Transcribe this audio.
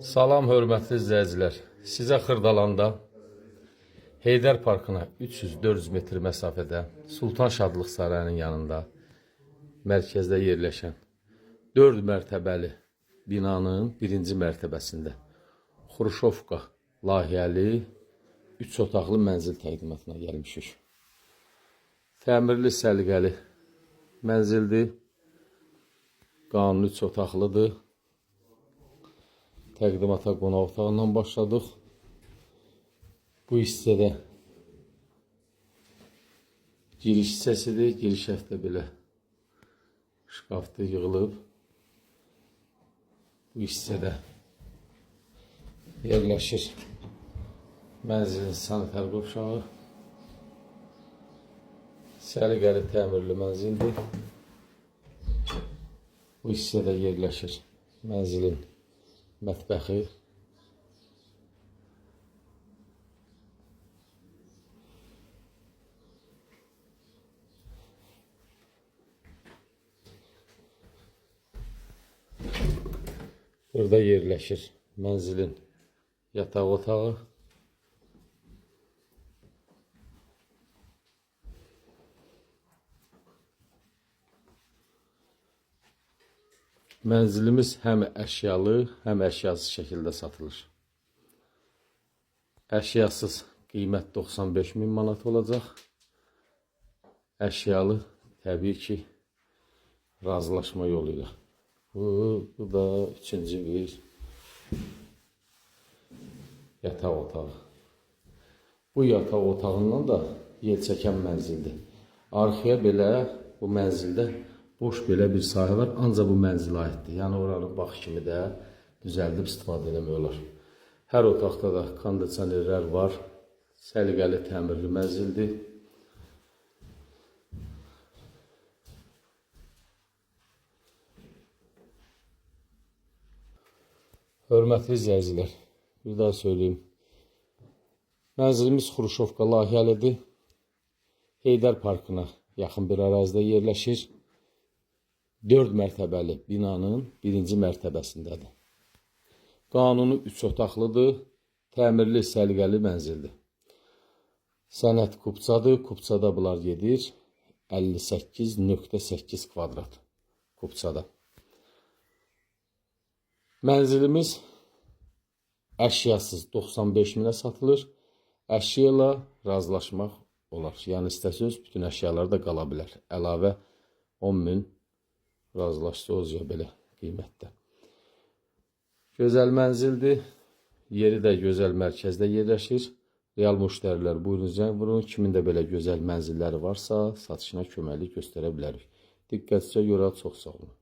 Salam hörmətli izləyicilər. Sizə Xırdalanda Heydər Parkına 300-400 metr məsafədə Sultan Şadlıq Sarayının yanında mərkəzdə yerləşən 4 mərtəbəli binanın birinci mərtəbəsində Xruşovka layihəli 3 otaqlı mənzil təqdimatına gəlmişik. Təmirli, səliqəli mənzildir. Qanuni 3 otaqlıdır. Təqdimata qonaq otağından başladıq. Bu hissədə giriş hissəsidir. Giriş həftə belə şkafda yığılıb. Bu hissədə yerləşir mənzilin sanitar qovşağı. Səliqəli təmirli mənzildir. Bu hissədə yerləşir mənzilin mətbəxi. Burada yerləşir mənzilin yataq otağı. Mənzilimiz həm əşyalı, həm əşyasız şəkildə satılır. Əşyasız qiymət 95.000 manat olacaq. Əşyalı təbii ki razılaşma yolu ilə. Bu da üçüncü bir yataq otağı. Bu yataq otağından da yel çəkən mənzildir. Arxaya belə bu mənzildə boş belə bir sahə var, ancaq bu mənzilə aiddir. Yəni oranı bax kimi də düzəldib istifadə eləmək olar. Hər otaqda da kondisionerlər var. Səliqəli təmirli mənzildir. Hörmətli izləyicilər, bir daha söyleyeyim. Mənzilimiz Xruşovka layihəlidir. Heydər Parkına yaxın bir ərazidə yerləşir. 4 mərtəbəli binanın birinci mərtəbəsindədir. Qanuni 3 otaqlıdır. Təmirli, səliqəli mənzildir. Sənət kupçadır. Kupçada bunlar gedir. 58.8 kvadrat kupçada. Mənzilimiz əşyasız 95.000-ə satılır. Əşya ilə razılaşmaq olar. Yəni istəsəz bütün əşyalar da qala bilər. Əlavə 10.000 razılaşdırırız ya belə qiymətdə. Gözəl mənzildir. Yeri də gözəl mərkəzdə yerləşir. Real müştərilər buyurun zəng vurun. Kimin də belə gözəl mənzilləri varsa satışına köməklik göstərə bilərik. Diqqətinizə görə çox sağ olun.